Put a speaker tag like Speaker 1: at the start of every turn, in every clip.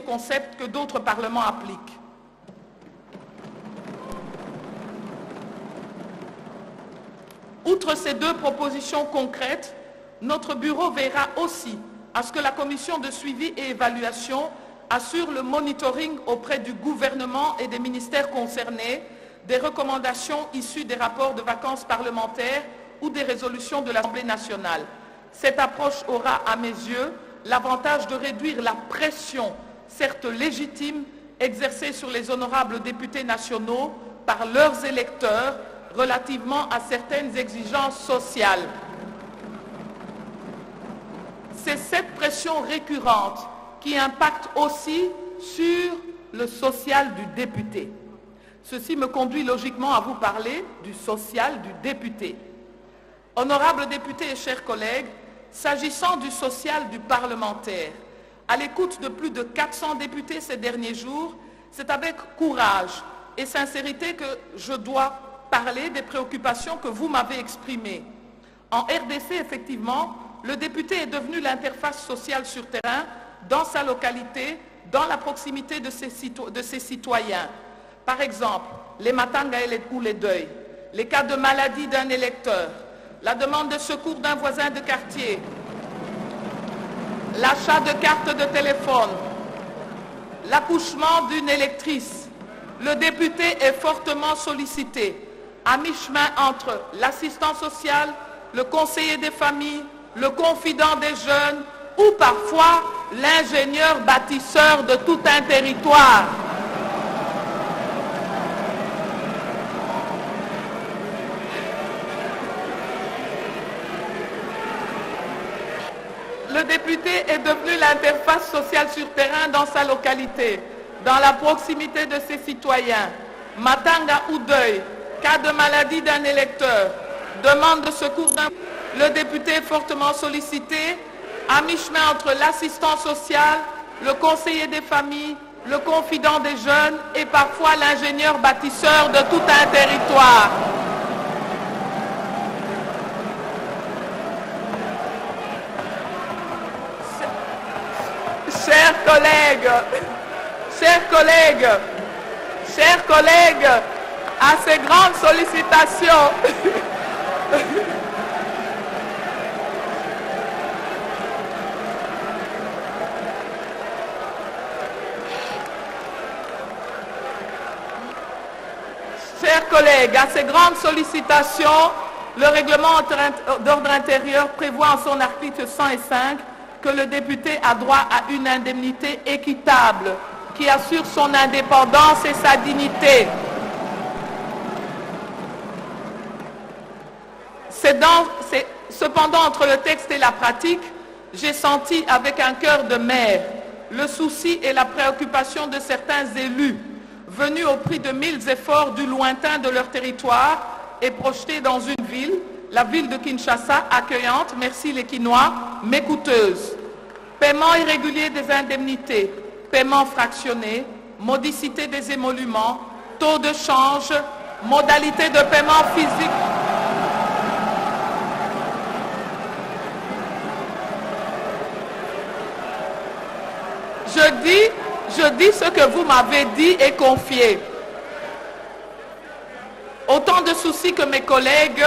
Speaker 1: concept que d'autres parlements appliquent. Outre ces deux propositions concrètes, notre bureau veillera aussi à ce que la commission de suivi et évaluation assure le monitoring auprès du gouvernement et des ministères concernés des recommandations issues des rapports de vacances parlementaires ou des résolutions de l'Assemblée nationale. Cette approche aura, à mes yeux, l'avantage de réduire la pression, certes légitime, exercée sur les honorables députés nationaux par leurs électeurs relativement à certaines exigences sociales. C'est cette pression récurrente qui impacte aussi sur le social du député. Ceci me conduit logiquement à vous parler du social du député. Honorables députés et chers collègues, s'agissant du social du parlementaire, à l'écoute de plus de 400 députés ces derniers jours, c'est avec courage et sincérité que je dois parler des préoccupations que vous m'avez exprimées. En RDC, effectivement, le député est devenu l'interface sociale sur terrain, dans sa localité, dans la proximité de ses citoyens. Par exemple, les matangas ou les deuils, les cas de maladie d'un électeur, la demande de secours d'un voisin de quartier, l'achat de cartes de téléphone, l'accouchement d'une électrice. Le député est fortement sollicité, à mi-chemin entre l'assistant social, le conseiller des familles, le confident des jeunes ou parfois l'ingénieur bâtisseur de tout un territoire. Le député est devenu l'interface sociale sur terrain dans sa localité, dans la proximité de ses citoyens. Matanga ou deuil, cas de maladie d'un électeur, demande de secours d'un... Le député est fortement sollicité, à mi-chemin entre l'assistant social, le conseiller des familles, le confident des jeunes et parfois l'ingénieur bâtisseur de tout un territoire. Chers collègues, à ces grandes sollicitations, le règlement d'ordre intérieur prévoit en son article 105 que le député a droit à une indemnité équitable qui assure son indépendance et sa dignité. Cependant, entre le texte et la pratique, j'ai senti avec un cœur de mère le souci et la préoccupation de certains élus venus au prix de 1000 efforts du lointain de leur territoire et projetés dans une ville, la ville de Kinshasa, accueillante, merci les Quinois, mais coûteuse. Paiement irrégulier des indemnités, paiement fractionné, modicité des émoluments, taux de change, modalité de paiement physique. Je dis ce que vous m'avez dit et confié. Autant de soucis que mes collègues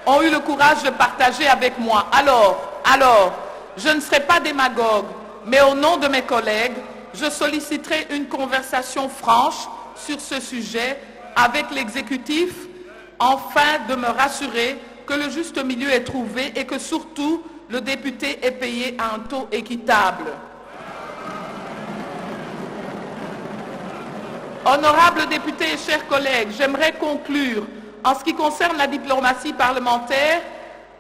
Speaker 1: ont eu le courage de partager avec moi. Alors, je ne serai pas démagogue, mais au nom de mes collègues, je solliciterai une conversation franche sur ce sujet avec l'exécutif, afin de me rassurer que le juste milieu est trouvé et que surtout, le député est payé à un taux équitable. Honorables députés et chers collègues, j'aimerais conclure. En ce qui concerne la diplomatie parlementaire,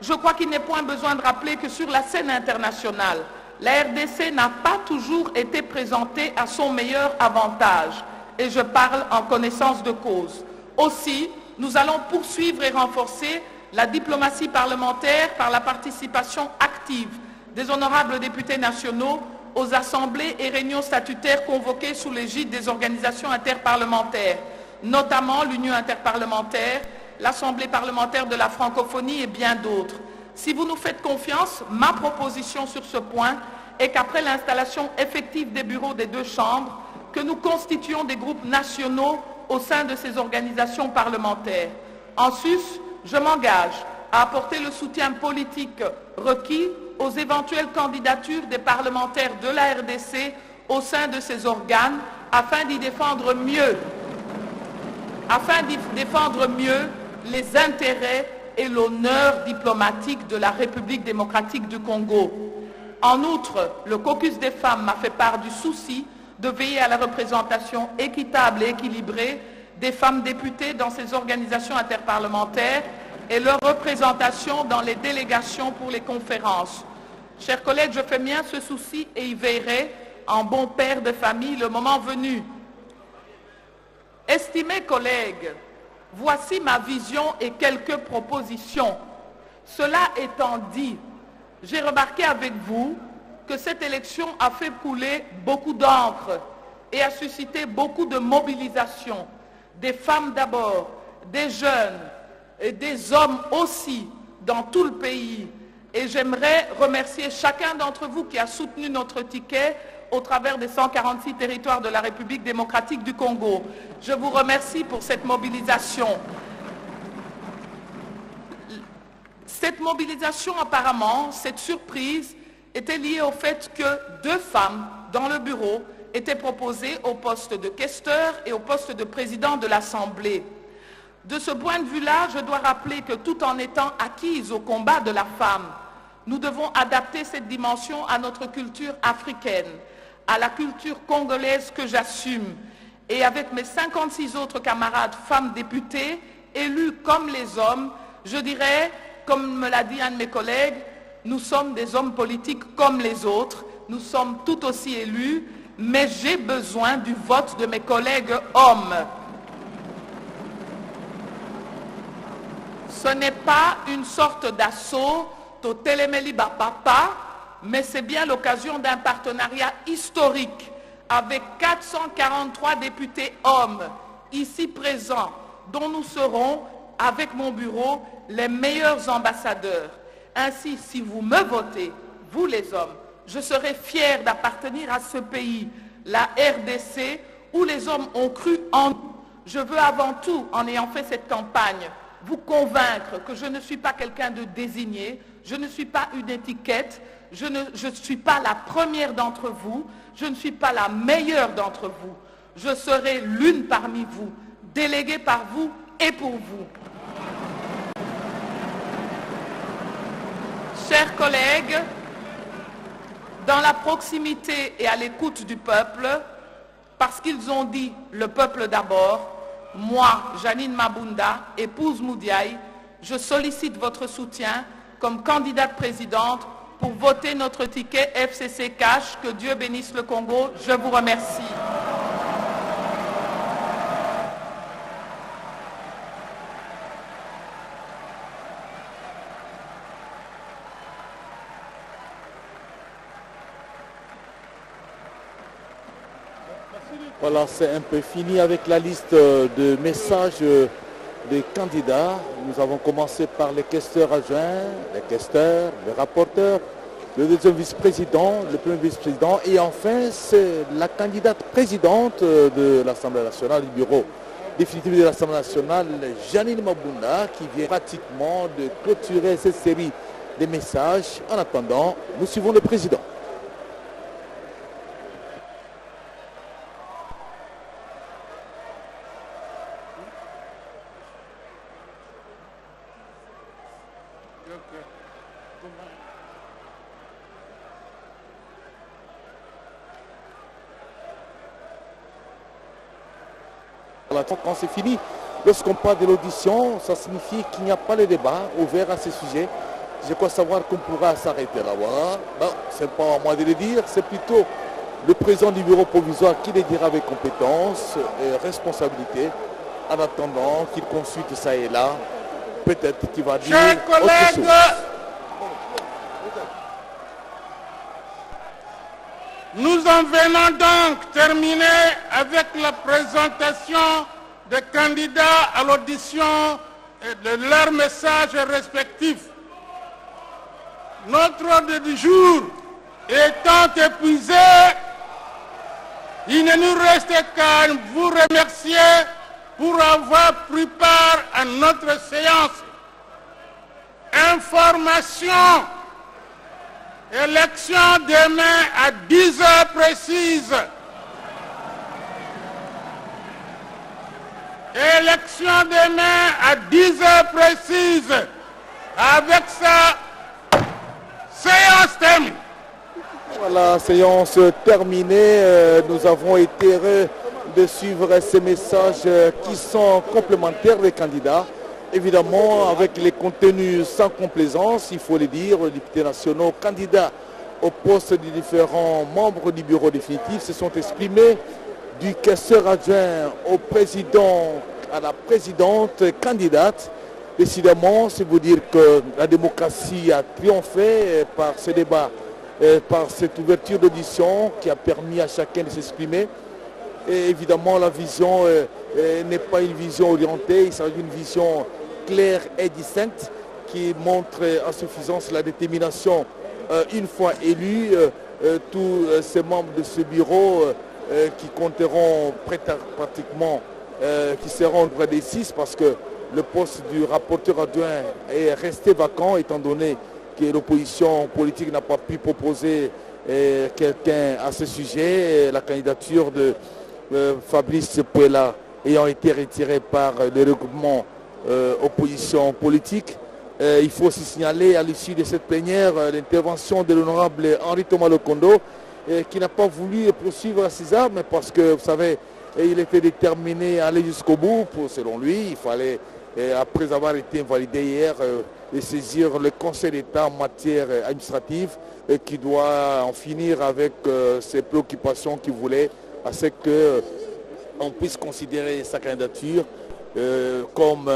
Speaker 1: je crois qu'il n'est point besoin de rappeler que sur la scène internationale, la RDC n'a pas toujours été présentée à son meilleur avantage. Et je parle en connaissance de cause. Aussi, nous allons poursuivre et renforcer la diplomatie parlementaire par la participation active des honorables députés nationaux aux assemblées et réunions statutaires convoquées sous l'égide des organisations interparlementaires, notamment l'Union interparlementaire, l'Assemblée parlementaire de la francophonie et bien d'autres. Si vous nous faites confiance, ma proposition sur ce point et qu'après l'installation effective des bureaux des deux chambres, que nous constituions des groupes nationaux au sein de ces organisations parlementaires. En sus, je m'engage à apporter le soutien politique requis aux éventuelles candidatures des parlementaires de la RDC au sein de ces organes afin d'y défendre mieux les intérêts et l'honneur diplomatique de la République démocratique du Congo. En outre, le caucus des femmes m'a fait part du souci de veiller à la représentation équitable et équilibrée des femmes députées dans ces organisations interparlementaires et leur représentation dans les délégations pour les conférences. Chers collègues, je fais mien ce souci et y veillerai en bon père de famille le moment venu. Estimés collègues, voici ma vision et quelques propositions. Cela étant dit, j'ai remarqué avec vous que cette élection a fait couler beaucoup d'encre et a suscité beaucoup de mobilisation. Des femmes d'abord, des jeunes et des hommes aussi dans tout le pays. Et j'aimerais remercier chacun d'entre vous qui a soutenu notre ticket au travers des 146 territoires de la République démocratique du Congo. Je vous remercie pour cette mobilisation. Cette mobilisation, apparemment, cette surprise, était liée au fait que 2 femmes dans le bureau étaient proposées au poste de questeur et au poste de président de l'Assemblée. De ce point de vue-là, je dois rappeler que tout en étant acquise au combat de la femme, nous devons adapter cette dimension à notre culture africaine, à la culture congolaise que j'assume. Et avec mes 56 autres camarades femmes députées, élues comme les hommes, je dirais, comme me l'a dit un de mes collègues, nous sommes des hommes politiques comme les autres, nous sommes tout aussi élus, mais j'ai besoin du vote de mes collègues hommes. Ce n'est pas une sorte d'assaut au Téléméliba Papa, mais c'est bien l'occasion d'un partenariat historique avec 443 députés hommes ici présents, dont nous serons, avec mon bureau, les meilleurs ambassadeurs. Ainsi, si vous me votez, vous les hommes, je serai fier d'appartenir à ce pays, la RDC, où les hommes ont cru en nous. Je veux avant tout, en ayant fait cette campagne, vous convaincre que je ne suis pas quelqu'un de désigné, je ne suis pas une étiquette, je ne suis pas la première d'entre vous, je ne suis pas la meilleure d'entre vous. Je serai l'une parmi vous, déléguée par vous et pour vous. Chers collègues, dans la proximité et à l'écoute du peuple, parce qu'ils ont dit le peuple d'abord, moi, Janine Mabunda, épouse Moudiaï, je sollicite votre soutien comme candidate présidente pour voter notre ticket FCC Cash. Que Dieu bénisse le Congo. Je vous remercie.
Speaker 2: Voilà, c'est un peu fini avec la liste de messages des candidats. Nous avons commencé par les questeurs adjoints, les questeurs, les rapporteurs, le deuxième vice-président, le premier vice-président et enfin c'est la candidate présidente de l'Assemblée nationale, du bureau définitif de l'Assemblée nationale, Janine Mabunda, qui vient pratiquement de clôturer cette série de messages. En attendant, nous suivons le président. Quand c'est fini, lorsqu'on parle de l'audition, ça signifie qu'il n'y a pas de débat ouvert à ce sujet. Je crois savoir qu'on pourra s'arrêter là. Voilà. Bon, ce n'est pas à moi de le dire, c'est plutôt le président du bureau provisoire qui le dira avec compétence et responsabilité, en attendant qu'il consulte ça et là. Peut-être qu'il va dire autre chose.
Speaker 3: Nous en venons donc terminer avec la présentation des candidats à l'audition et de leurs messages respectifs. Notre ordre du jour Étant épuisés, il ne nous reste qu'à vous remercier pour avoir pris part à notre séance. Information. Élection demain à 10 heures précises. Élection demain à 10 heures précises. Avec ça, séance terminée.
Speaker 2: Voilà, séance terminée. Nous avons été heureux de suivre ces messages qui sont complémentaires des candidats. Évidemment, avec les contenus sans complaisance, il faut le dire, les députés nationaux candidats au poste des différents membres du bureau définitif se sont exprimés du questeur adjoint au président, à la présidente candidate. Décidément, c'est vous dire que la démocratie a triomphé par ce débat, par cette ouverture d'audition qui a permis à chacun de s'exprimer. Et évidemment, la vision n'est pas une vision orientée, il s'agit d'une vision claire et distincte qui montre en suffisance la détermination, une fois élus, tous ces membres de ce bureau qui compteront pratiquement, qui seront près des 6 parce que le poste du rapporteur adjoint est resté vacant étant donné que l'opposition politique n'a pas pu proposer quelqu'un à ce sujet. La candidature de Fabrice Puela ayant été retirée par le regroupement opposition politique. Il faut aussi signaler à l'issue de cette plénière l'intervention de l'honorable Henri Thomas Lokondo qui n'a pas voulu poursuivre à ses armes parce que, vous savez, il était déterminé à aller jusqu'au bout. Selon lui, il fallait, après avoir été invalidé hier, saisir le Conseil d'État en matière administrative qui doit en finir avec ses préoccupations qu'il voulait à ce qu'on puisse considérer sa candidature comme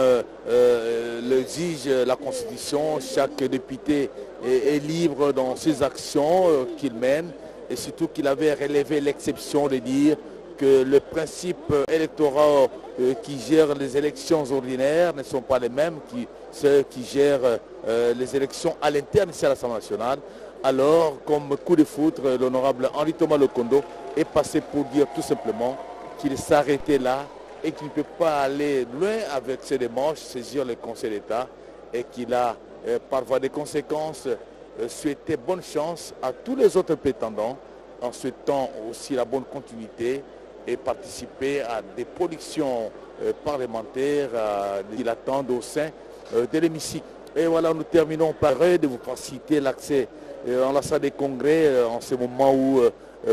Speaker 2: l'exige la Constitution. Chaque député est libre dans ses actions qu'il mène et surtout qu'il avait relevé l'exception de dire que le principe électoral qui gère les élections ordinaires ne sont pas les mêmes que ceux qui gèrent les élections à l'interne ici à l'Assemblée nationale. Alors, comme coup de foudre, l'honorable Henri Thomas Lokondo est passé pour dire tout simplement qu'il s'arrêtait là et qu'il ne peut pas aller loin avec ses démarches, saisir le Conseil d'État et qu'il a, par voie de conséquences, souhaité bonne chance à tous les autres prétendants en souhaitant aussi la bonne continuité et participer à des productions parlementaires qui l'attendent au sein de l'hémicycle. Et voilà, nous terminons par de vous citer l'accès en la salle des congrès en ce moment où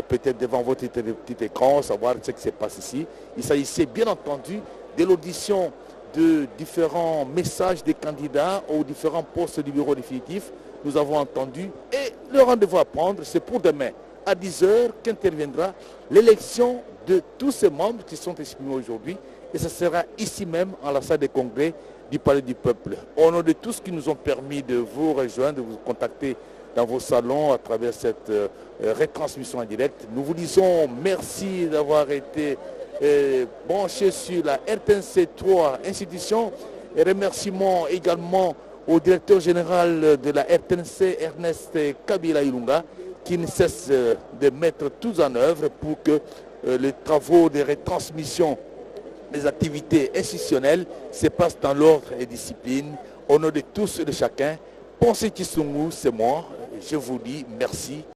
Speaker 2: peut-être devant votre petit écran, savoir ce qui se passe ici. Il s'agissait bien entendu de l'audition de différents messages des candidats aux différents postes du bureau définitif. Nous avons entendu et le rendez-vous à prendre, c'est pour demain à 10 h qu'interviendra l'élection de tous ces membres qui sont exprimés aujourd'hui et ce sera ici même en la salle des congrès du Palais du Peuple. Au nom de tous qui nous ont permis de vous rejoindre, de vous contacter dans vos salons à travers cette retransmission en direct. Nous vous disons merci d'avoir été branchés sur la RTNC 3 institution et remerciements également au directeur général de la RTNC, Ernest Kabila Ilunga, qui ne cesse de mettre tout en œuvre pour que les travaux de retransmission des activités institutionnelles se passent dans l'ordre et discipline. Au nom de tous et de chacun, Pensez Kisungu, c'est moi. Je vous dis merci.